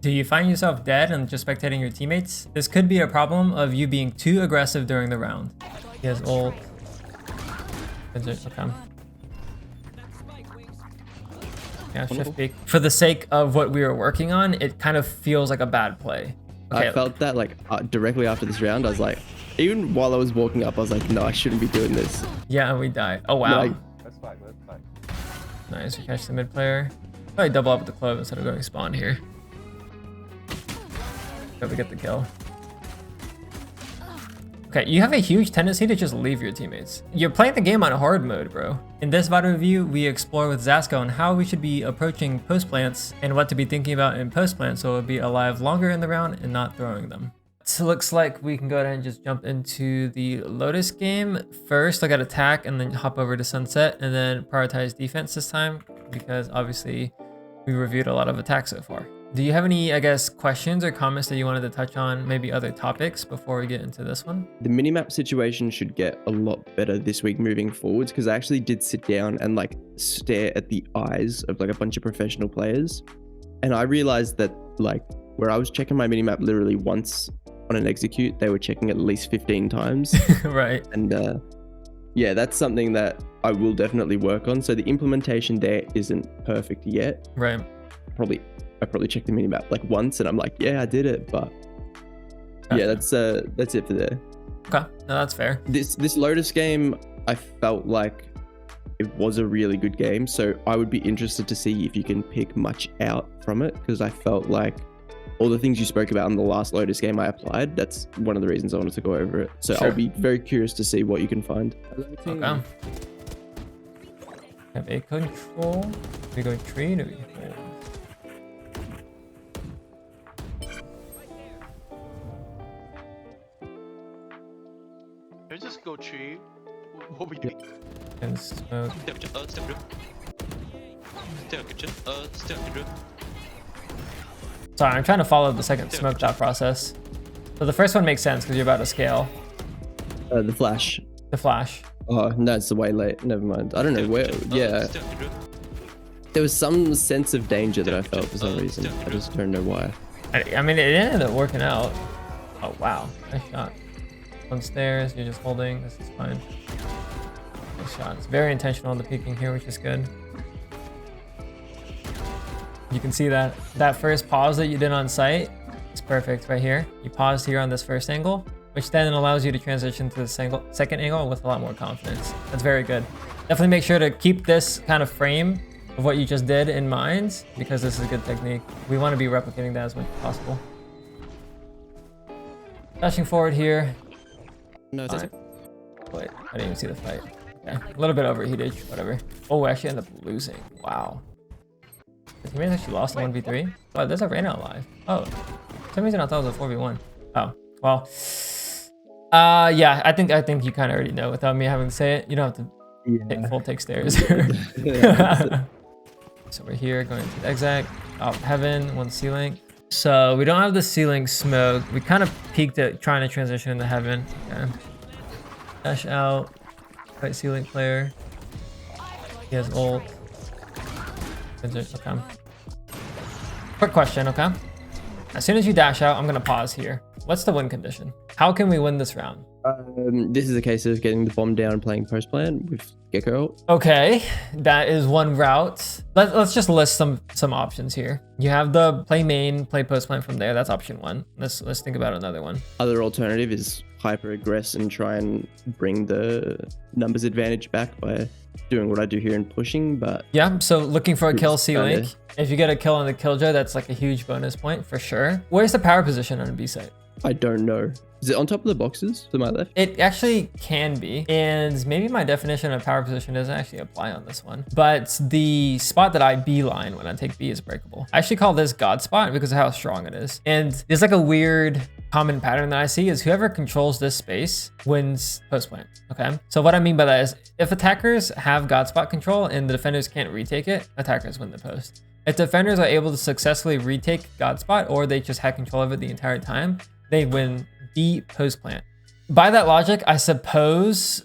Do you find yourself dead and just spectating your teammates? This could be a problem of you being too aggressive during the round. He has ult. Okay. Yeah, shift peek. For the sake of what we were working on, it kind of feels like a bad play. Okay. I felt that like directly after this round, I was like, even while I was walking up, I was like, no, I shouldn't be doing this. Yeah, and we died. Oh, wow. No, That's fine, that's fine. Nice, we catch the mid player. Probably double up with the clove instead of going spawn here. But we get the kill. Okay, you have a huge tendency to just leave your teammates. You're playing the game on hard mode, bro. In this VOD review, we explore with Zasko on how we should be approaching post plants and what to be thinking about in post plants so it'll be alive longer in the round and not throwing them. So it looks like we can go ahead and just jump into the Lotus game. First, look at attack and then hop over to sunset and then prioritize defense this time because obviously we reviewed a lot of attacks so far. Do you have any, I guess, questions or comments that you wanted to touch on, maybe other topics before we get into this one? the minimap situation should get a lot better this week moving forwards because I actually did sit down and like stare at the eyes of like a bunch of professional players. And I realized that like where I was checking my minimap literally once on an execute, they were checking at least 15 times. Right. And yeah, that's something that I will definitely work on. So the implementation there isn't perfect yet. Right. I probably checked the minimap like once and I'm like, yeah, I did it. But Gotcha. yeah, that's it for there. Okay, no, that's fair. This Lotus game, I felt like it was a really good game. So I would be interested to see if you can pick much out from it because I felt like all the things you spoke about in the last Lotus game I applied. That's one of the reasons I wanted to go over it. So Sure. I'll be very curious to see what you can find. Okay. Have a control. Do we go tree? Do we hold? Let's just go tree. What we do? And smoke. Step kitchen, step roof. Stay on kitchen, stay on roof. Sorry, I'm trying to follow the second smoke thought process. So the first one makes sense because you're about to scale The flash. the flash. Oh, no, it's way late. Never mind. I don't know where. Yeah, Stay on roof. there was some sense of danger that I felt for some reason. I just don't know why. I mean, it ended up working out. Oh, wow. Nice shot. On stairs, you're just holding. This is fine. Nice shot. It's very intentional on the peeking here, which is good. You can see that first pause that you did on site is perfect right here. You paused here on this first angle, which then allows you to transition to the second angle with a lot more confidence. That's very good. Definitely make sure to keep this kind of frame of what you just did in mind because this is a good technique. We want to be replicating that as much as possible. Dashing forward here. No, it doesn't. Wait, I didn't even see the fight. Okay, a little bit overheated, whatever. Oh, we actually ended up losing. Wow. The teammates actually lost the 1v3. Oh, there's a Reyna alive. Oh, for some reason I thought it was a 4v1. Oh, well. Yeah, I think you kind of already know without me having to say it. You don't have to take full take stairs. So we're here going to the exec, out heaven, one ceiling. So we don't have the ceiling smoke. We kind of peeked at trying to transition into heaven. Okay. Dash out. Right ceiling player. He has ult. Okay. Quick question, okay? As soon as you dash out, I'm gonna pause here. What's the win condition? How can we win this round? This is a case of getting the bomb down and playing post plan with Gecko. Okay, that is one route. Let's just list some options here. You have the play main, play post plan from there. That's option one. Let's think about another one. Other alternative is hyper aggress and try and bring the numbers advantage back by doing what I do here and pushing. But Yeah, so looking for a kill It's C-Link. kinda- If you get a kill on the killjoy, that's like a huge bonus point for sure. Where's the power position on a B site? I don't know. Is it on top of the boxes to my left? It actually can be, and maybe my definition of power position doesn't actually apply on this one, but the spot that I beeline when I take B is breakable. I actually call this God spot because of how strong it is. And there's like a weird common pattern that I see is whoever controls this space wins post plant, okay? So what I mean by that is if attackers have God spot control and the defenders can't retake it, attackers win the post. If defenders are able to successfully retake God spot or they just had control of it the entire time, they win B post plant. By that logic, I suppose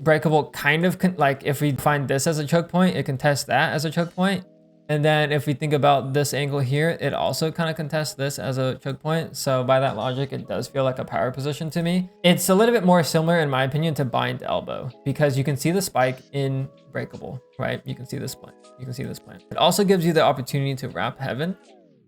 breakable kind of like if we find this as a choke point, it can test that as a choke point. And then if we think about this angle here, it also kind of contests this as a choke point. So by that logic, it does feel like a power position to me. It's a little bit more similar, in my opinion, to bind elbow, because you can see the spike in breakable, right? You can see this plant. You can see this plant. It also gives you the opportunity to wrap heaven,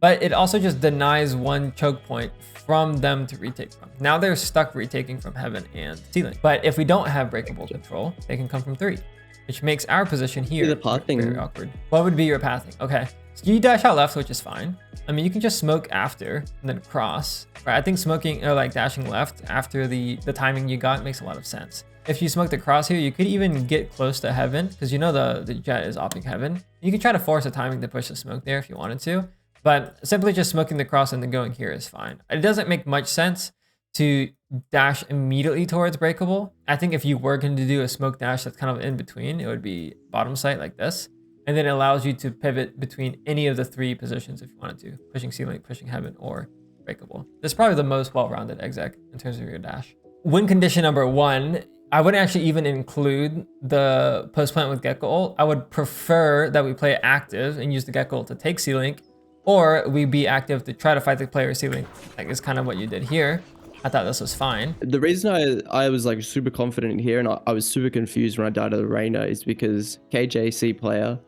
but it also just denies one choke point from them to retake from. Now they're stuck retaking from heaven and ceiling. But if we don't have breakable control, they can come from 3. Which makes our position here very awkward. What would be your pathing? Okay, so you dash out left, which is fine. I mean, you can just smoke after and then cross. Right? I think smoking or like dashing left after the timing you got makes a lot of sense. If you smoke the cross here, you could even get close to heaven because you know the jet is opping heaven. You could try to force a timing to push the smoke there if you wanted to, but simply just smoking the cross and then going here is fine. It doesn't make much sense to dash immediately towards breakable. I think if you were going to do a smoke dash that's kind of in between, it would be bottom sight like this. And then it allows you to pivot between any of the 3 positions if you wanted to, pushing ceiling, pushing heaven, or breakable. This is probably the most well-rounded exec in terms of your dash. Win condition number 1, I wouldn't actually even include the post plant with Gecko ult. I would prefer that we play active and use the Gecko ult to take ceiling, or we be active to try to fight the player ceiling. Like it's kind of what you did here. I thought this was fine. The reason I was like super confident here and I was super confused when I died to the Reyna is because KJC player,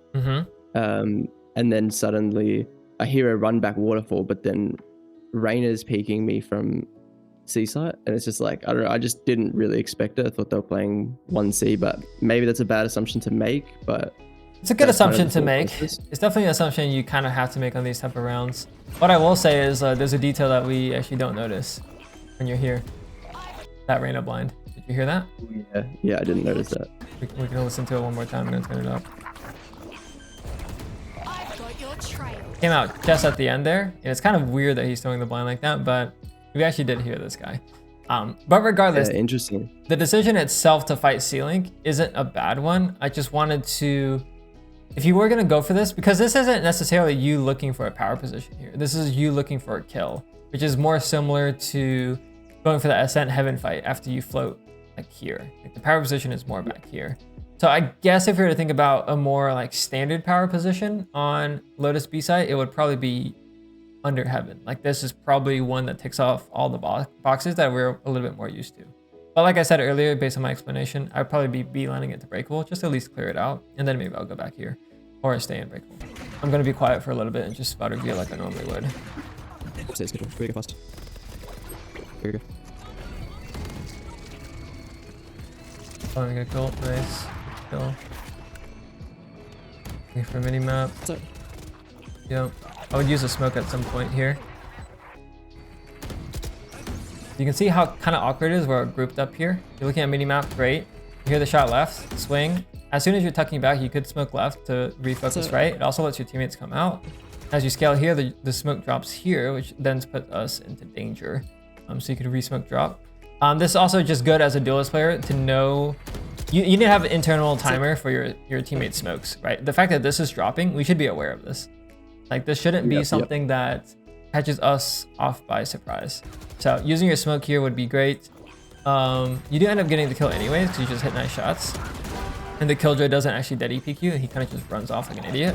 and then suddenly I hear a run back waterfall, but then Reyna's peeking me from C site, and it's just like, I don't know, I just didn't really expect it. I thought they were playing 1C, but maybe that's a bad assumption to make, but it's a good assumption to make. It's definitely an assumption you kind of have to make on these type of rounds. What I will say is there's a detail that we actually don't notice when you're here. That Reyna blind. Did you hear that? Yeah, I didn't notice that. We can listen to it one more time. I'm gonna turn it up. Came out just at the end there. And it's kind of weird that he's throwing the blind like that, but we actually did hear this guy. But regardless, interesting. The decision itself to fight ceiling isn't a bad one. I just wanted to, if you were gonna go for this, because this isn't necessarily you looking for a power position here. This is you looking for a kill, which is more similar to going for the Ascent Heaven fight after you float like here. Like the power position is more back here. So I guess if you were to think about a more like standard power position on Lotus B site, it would probably be under heaven. Like this is probably one that ticks off all the boxes that we're a little bit more used to. But like I said earlier, based on my explanation, I'd probably be beelining it to breakable, just to at least clear it out. And then maybe I'll go back here or stay in breakable. I'm gonna be quiet for a little bit and just spot review like I normally would. Stay good. Very good fast. Very good. Oh, I'm gonna kill. Nice. Kill. Wait for mini map. Yep. I would use a smoke at some point here. You can see how kind of awkward it is. We're grouped up here. You're looking at mini map, great. You hear the shot left, swing. As soon as you're tucking back, you could smoke left to refocus right. It also lets your teammates come out. As you scale here, the smoke drops here, which then puts us into danger. So you could re-smoke drop. This is also just good as a duelist player to know, you need to have an internal timer for your teammate smokes, right? The fact that this is dropping, we should be aware of this. Like this shouldn't be something that catches us off by surprise. So using your smoke here would be great. You do end up getting the kill anyways because you just hit nice shots. And the killjoy doesn't actually dead EPQ, and he kind of just runs off like an idiot.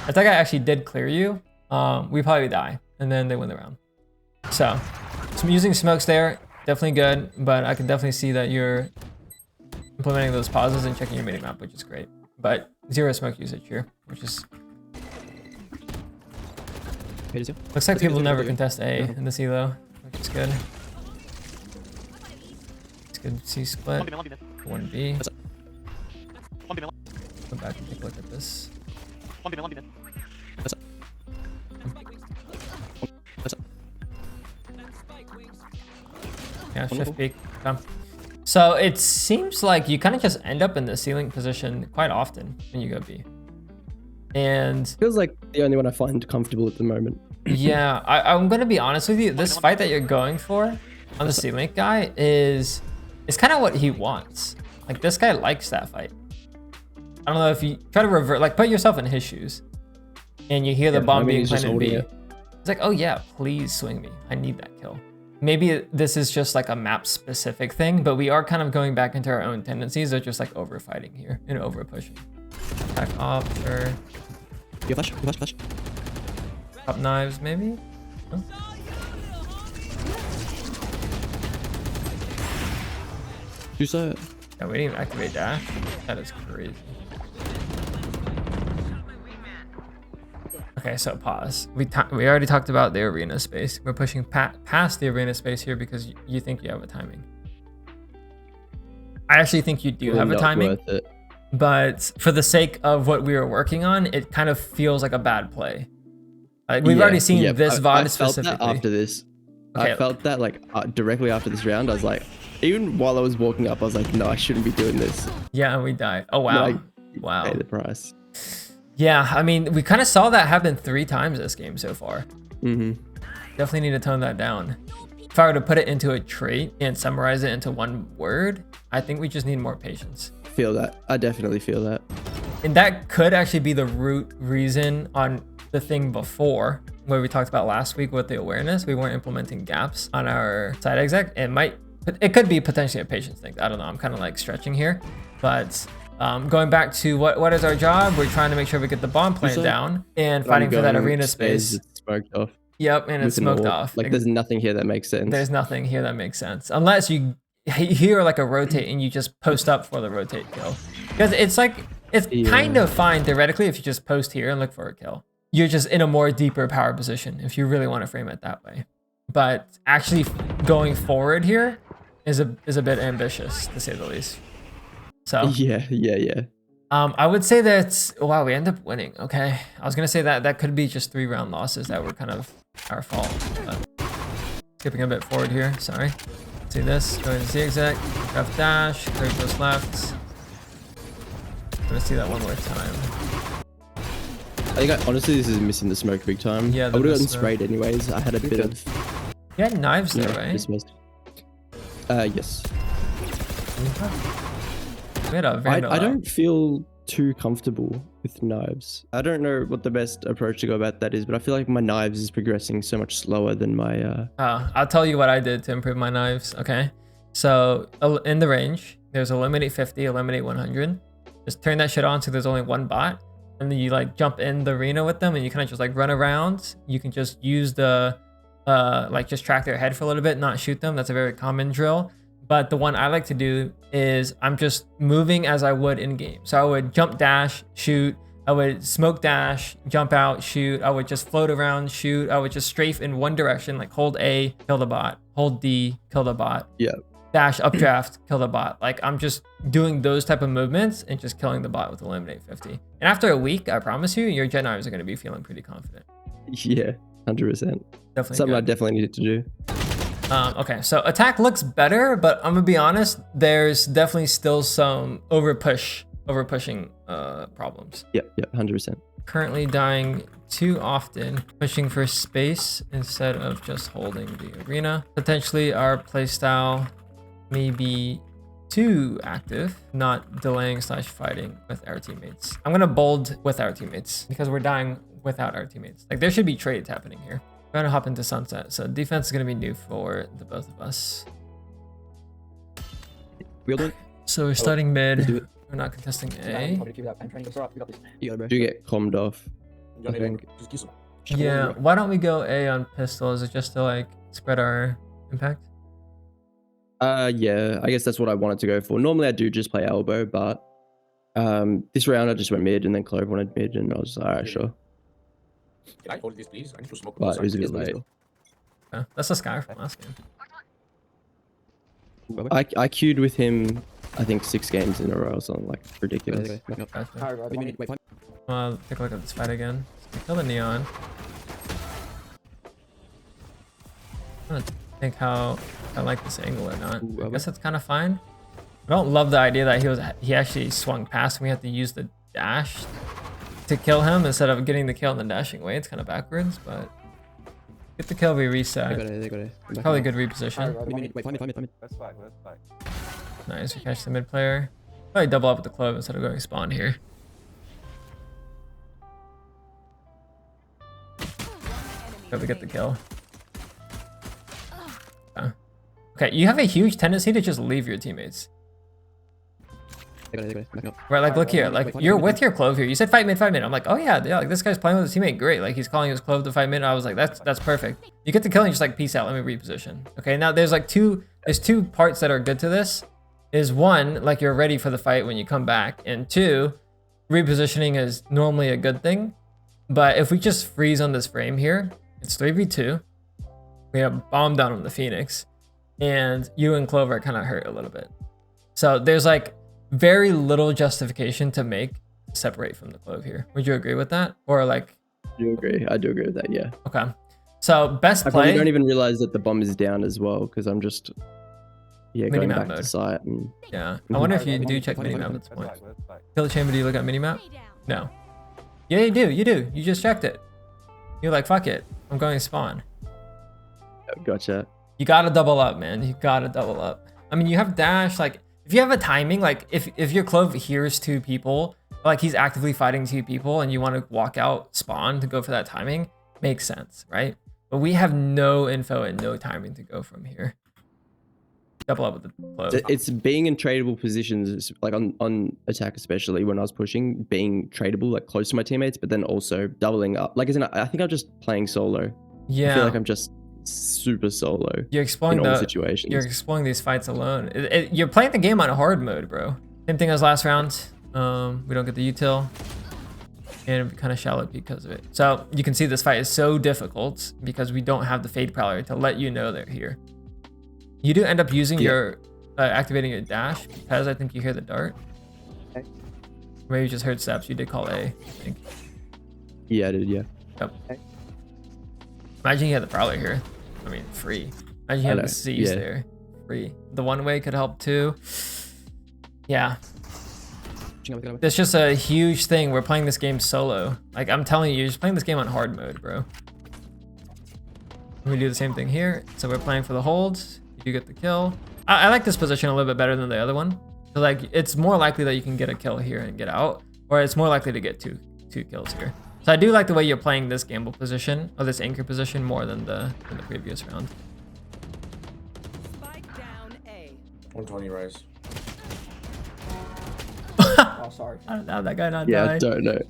If that guy actually did clear you, we probably die, and then they win the round. So using smokes there, definitely good, but I can definitely see that you're implementing those pauses and checking your mini map, which is great. But 0 smoke usage here, which is... Looks like people never contest A in this elo, which is good. It's good to see split. 1B. Go back and take a look at this. Yeah, shift peek. Come. So it seems like you kind of just end up in the ceiling position quite often when you go B. And feels like the only one I find comfortable at the moment. Yeah, I'm gonna be honest with you. This fight that you're going for on the C-Link guy is kind of what he wants. Like this guy likes that fight. I don't know if you try to revert, like put yourself in his shoes and you hear the bomb being planted in B. It's like, oh yeah, please swing me. I need that kill. Maybe this is just like a map specific thing, but we are kind of going back into our own tendencies of just like over fighting here and over pushing. Attack off, sure. You flash, flash. Up knives, maybe? No? Do so. Yeah, we didn't even activate dash. That is crazy. Okay, so pause. We already talked about the arena space. We're pushing past the arena space here because you think you have a timing. I actually think you do have a timing. Worth it. But for the sake of what we were working on, it kind of feels like a bad play. Like we've already seen this VOD specifically. Felt that after this. Okay. I felt that like directly after this round. I was like, even while I was walking up, I was like, no, I shouldn't be doing this. Yeah, and we died. Oh wow. Like, wow. Pay the price. Yeah, I mean, we kind of saw that happen 3 times this game so far. Definitely need to tone that down. If I were to put it into a trait and summarize it into one word, I think we just need more patience. Feel that. I definitely feel that. And that could actually be the root reason on the thing before, where we talked about last week with the awareness. We weren't implementing gaps on our side exec. It could be potentially a patience thing. I don't know. I'm kind of like stretching here, but going back to what is our job? We're trying to make sure we get the bomb plant down and fighting for that arena space. It's smoked off. Yep, and it's smoked off. Like there's nothing here that makes sense. There's nothing here that makes sense. Unless you hear like a rotate and you just post up for the rotate kill. Because it's kind of fine theoretically if you just post here and look for a kill. You're just in a more deeper power position if you really want to frame it that way. But actually going forward here is a bit ambitious, to say the least. So yeah. I would say that wow, we end up winning. Okay, I was gonna say that could be just 3 round losses that were kind of our fault. But skipping a bit forward here. Sorry. See this? Go ahead and zigzag, left dash, curve goes left. I'm gonna see that one more time. I think honestly this is missing the smoke big time. Yeah, I would have gotten sprayed anyways. I had a bit of. You had knives there, right? Dismissed. Yes. We had a Vandal. I don't feel too comfortable with knives. I don't know what the best approach to go about that is, but I feel like my knives is progressing so much slower than my. I'll tell you what I did to improve my knives. Okay, so in the range, there's eliminate 50, eliminate 100. Just turn that shit on so there's only one bot, and then you like jump in the arena with them, and you kind of just like run around. You can just use the like just track their head for a little bit, not shoot them. That's a very common drill. But the one I like to do is I'm just moving as I would in game. So I would jump dash, shoot. I would smoke dash, jump out, shoot. I would just float around, shoot. I would just strafe in one direction, like hold A, kill the bot. Hold D, kill the bot. Yeah. Dash, updraft, kill the bot. Like I'm just doing those type of movements and just killing the bot with eliminate 50. And after a week, I promise you, your Jet knives are going to be feeling pretty confident. Yeah, 100%. Definitely something good. I definitely needed to do. Okay, so attack looks better, but I'm gonna be honest, there's definitely still some overpushing problems. Yep, 100%. Currently dying too often, pushing for space instead of just holding the arena. Potentially our playstyle may be too active, not delaying / fighting with our teammates. I'm gonna bold with our teammates because we're dying without our teammates. Like there should be trades happening here. We're gonna hop into sunset, so defense is gonna be new for the both of us. We'll do it. So we're starting mid. do it. We're not contesting A. Do get calmed off. I think. Yeah, why don't we go A on pistol? Is it just to like spread our impact? Yeah, I guess that's what I wanted to go for. Normally I do just play elbow, but this round I just went mid and then Clove wanted mid and I was like, alright, sure. Can I hold this, please? I need to smoke. But it was a bit late. Yeah, that's the Sky from last game. I queued with him, I think 6 games in a row or something like ridiculous. Gotcha. Take a look at this fight again. So we kill the Neon. I'm gonna think how I like this angle or not. I guess it's kind of fine. I don't love the idea that he actually swung past and we had to use the dash to kill him instead of getting the kill and then dashing away. It's kind of backwards, but get the kill, we reset. They got it. Probably good reposition. Wait, find me. That's fine. Nice, we catch the mid player. Probably double up with the Clove instead of going spawn here. Hope we get the kill. Okay, you have a huge tendency to just leave your teammates. Right, like look here, like you're with your clove here. You said fight mid, fight mid. I'm like, oh yeah, like this guy's playing with his teammate, great. Like he's calling his clove to fight mid. I was like, that's perfect. You get the kill and you're just like, peace out, let me reposition. Okay, now there's two parts that are good to this. Is one, like you're ready for the fight when you come back, and two, repositioning is normally a good thing. But if we just freeze on this frame here, it's 3v2. We have bomb down on the Phoenix, and you and Clover are kind of hurt a little bit. So there's like very little justification to make separate from the Clove here. Would you agree with that? Or like... I do agree. I do agree with that, yeah. Okay. So best I play... probably don't even realize that the bomb is down as well, because I'm just... Yeah, going back mode. to site and... Yeah. I wonder if you do check minimap at this point. Kill the chamber, do you look at minimap? No. Yeah, you do. You do. You just checked it. You're like, fuck it. I'm going to spawn. Gotcha. You gotta double up, man. You gotta double up. I mean, you have dash. Like, if you have a timing, like if your Clove hears 2 people, like he's actively fighting 2 people, and you want to walk out spawn to go for that timing, makes sense, right? But we have no info and no timing to go from here. Double up with the Clove. It's being in tradable positions, like on attack, especially when I was pushing, being tradable, like close to my teammates, but then also doubling up. Like, I think I'm just playing solo. Yeah. I feel like I'm just super solo. You're exploring all situations. You're exploring these fights alone. You're playing the game on hard mode, bro. Same thing as last round. We don't get the util, and we kind of shallow because of it. So you can see this fight is so difficult because we don't have the Fade Prowler to let you know they're here. You do end up using your activating your dash because I think you hear the dart. Okay. Maybe you just heard steps. You did call A, I think. Yeah, I did. Yeah. Yep. Okay. Imagine you had the Prowler here. I mean, free. Imagine you had the C's there. Free. The one way could help too. Yeah. It's just a huge thing. We're playing this game solo. Like, I'm telling you, you're just playing this game on hard mode, bro. We do the same thing here. So we're playing for the holds. You get the kill. I like this position a little bit better than the other one. So like, it's more likely that you can get a kill here and get out, or it's more likely to get two kills here. So I do like the way you're playing this gamble position, or this anchor position, more than the previous round. Spike down A. 120 rise. Oh, sorry. I don't know, that guy not died. I don't know.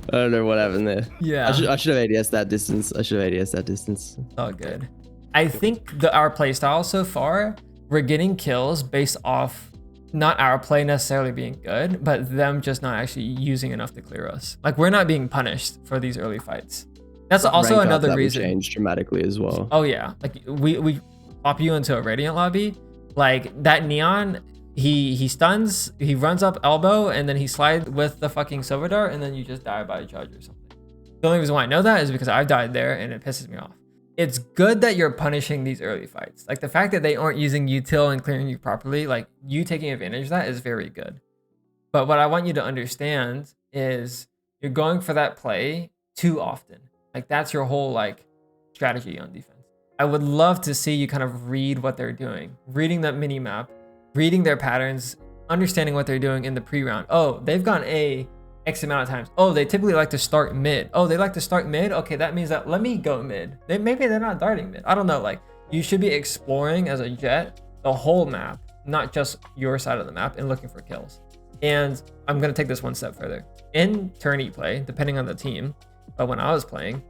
I don't know what happened there. Yeah. I should have ADS that distance. It's all good. I think our playstyle so far, we're getting kills based off not our play necessarily being good, but them just not actually using enough to clear us. Like, we're not being punished for these early fights. That's also Rank up, another that reason. will change dramatically as well. Oh yeah, like we pop you into a Radiant lobby, like that Neon, he stuns, he runs up elbow, and then he slides with the fucking Silver Dart, and then you just die by a judge or something. The only reason why I know that is because I've died there, and it pisses me off. It's good that you're punishing these early fights. Like, the fact that they aren't using util and clearing you properly, like you taking advantage of that is very good. But what I want you to understand is you're going for that play too often. Like, that's your whole like strategy on defense. I would love to see you kind of read what they're doing, reading that mini map, reading their patterns, understanding what they're doing in the pre-round. Oh, they've gone A X amount of times. Oh, they typically like to start mid. Oh, they like to start mid. Okay, that means that let me go mid. Maybe they're not darting mid. I don't know. Like, you should be exploring as a jet the whole map, not just your side of the map, and looking for kills. And I'm gonna take this one step further. In tourney play, depending on the team, but when I was playing,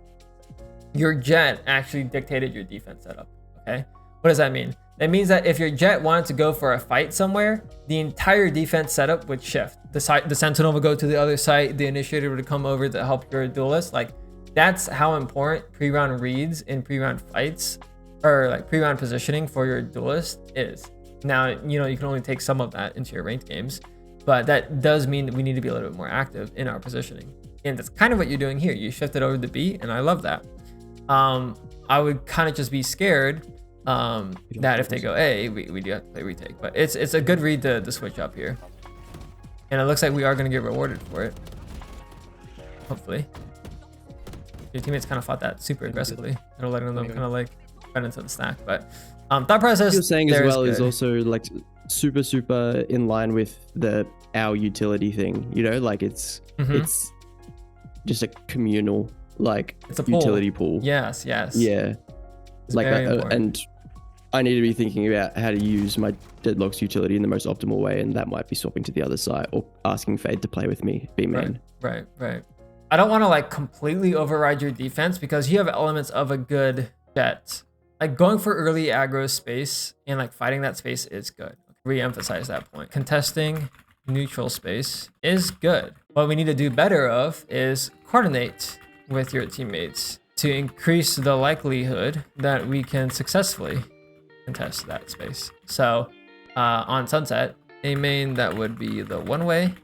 your jet actually dictated your defense setup. Okay, what does that mean? That means that if your jet wanted to go for a fight somewhere, the entire defense setup would shift. The sentinel would go to the other site, the initiator would come over to help your duelist. Like, that's how important pre-round reads in pre-round fights, or like pre-round positioning for your duelist is. Now, you know, you can only take some of that into your ranked games, but that does mean that we need to be a little bit more active in our positioning. And that's kind of what you're doing here. You shifted over to B, and I love that. I would kind of just be scared that if they go A, we do have to play retake. But it's a good read to switch up here. And it looks like we are going to get rewarded for it. Hopefully. Your teammates kind of fought that super aggressively. They're letting them kind of like run into the stack. But thought process What you're saying as well is good. also like super in line with our utility thing. You know, like it's just a communal like it's a utility pool. Yes. Yeah. It's Like very that, important. and I need to be thinking about how to use my Deadlock's utility in the most optimal way, and that might be swapping to the other side or asking Fade to play with me, be main. Right. I don't want to like completely override your defense because you have elements of a good Jett. Like going for early aggro space and like fighting that space is good. Re-emphasize that point. Contesting neutral space is good. What we need to do better of is coordinate with your teammates to increase the likelihood that we can successfully contest that space. So on Sunset, a main that would be the one way,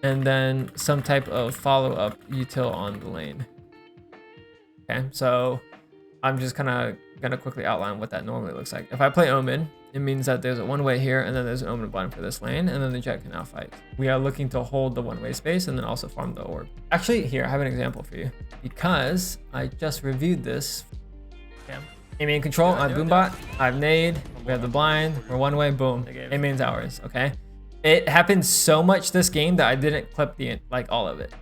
and then some type of follow-up util on the lane. Okay, so I'm just kind of gonna quickly outline what that normally looks like. If I play Omen, it means that there's a one-way here, and then there's an Omen blind for this lane, and then the Jett can now fight. We are looking to hold the one-way space and then also farm the orb. Actually, here, I have an example for you. Because I just reviewed this. A-main control, I have Boombot, I have Nade, we have the blind, we're one-way, boom. A-main's ours, okay? It happened so much this game that I didn't clip like all of it.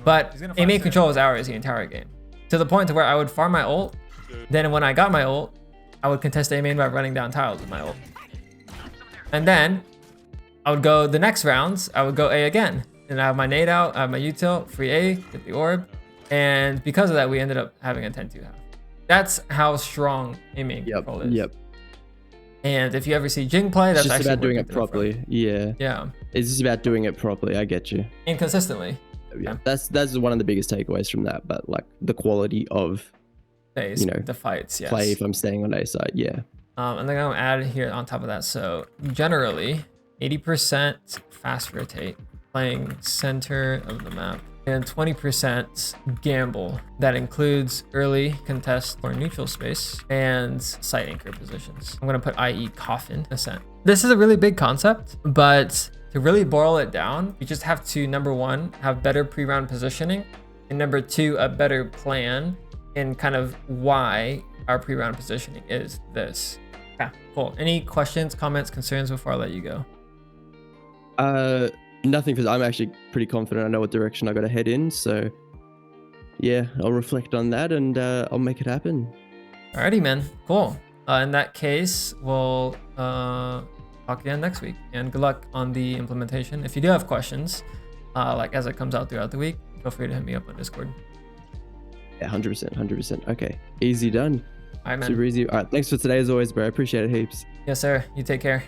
But A-main control was ours the entire game. To the point to where I would farm my ult, then when I got my ult, I would contest A-main by running down tiles with my ult. And then I would go the next rounds, I would go A again. And I have my nade out, I have my util, free A, get the orb. And because of that, we ended up having a 10-2 half. That's how strong A-main control is. Yep. And if you ever see Jing play, that's it's just actually about doing it properly. Yeah. Yeah. It's just about doing it properly. I get you. And consistently. Yeah. That's one of the biggest takeaways from that. But like the quality of you know, the fights, yes. Play if I'm staying on A side, yeah. And then I'm gonna add here on top of that. So generally, 80% fast rotate, playing center of the map, and 20% gamble. That includes early contest or neutral space and site anchor positions. I'm gonna put IE coffin ascent. This is a really big concept, but to really boil it down, you just have to, number one, have better pre-round positioning, and number two, a better plan and kind of why our pre-round positioning is this. Yeah, cool. Any questions, comments, concerns before I let you go? Nothing, because I'm actually pretty confident I know what direction I got to head in. So yeah, I'll reflect on that and I'll make it happen. Alrighty, man. Cool. In that case, we'll talk again next week. And good luck on the implementation. If you do have questions, like as it comes out throughout the week, feel free to hit me up on Discord. Yeah, 100%. Okay, easy done. All right, man. Super easy. All right, thanks for today as always, bro. I appreciate it heaps. Yes, sir. You take care.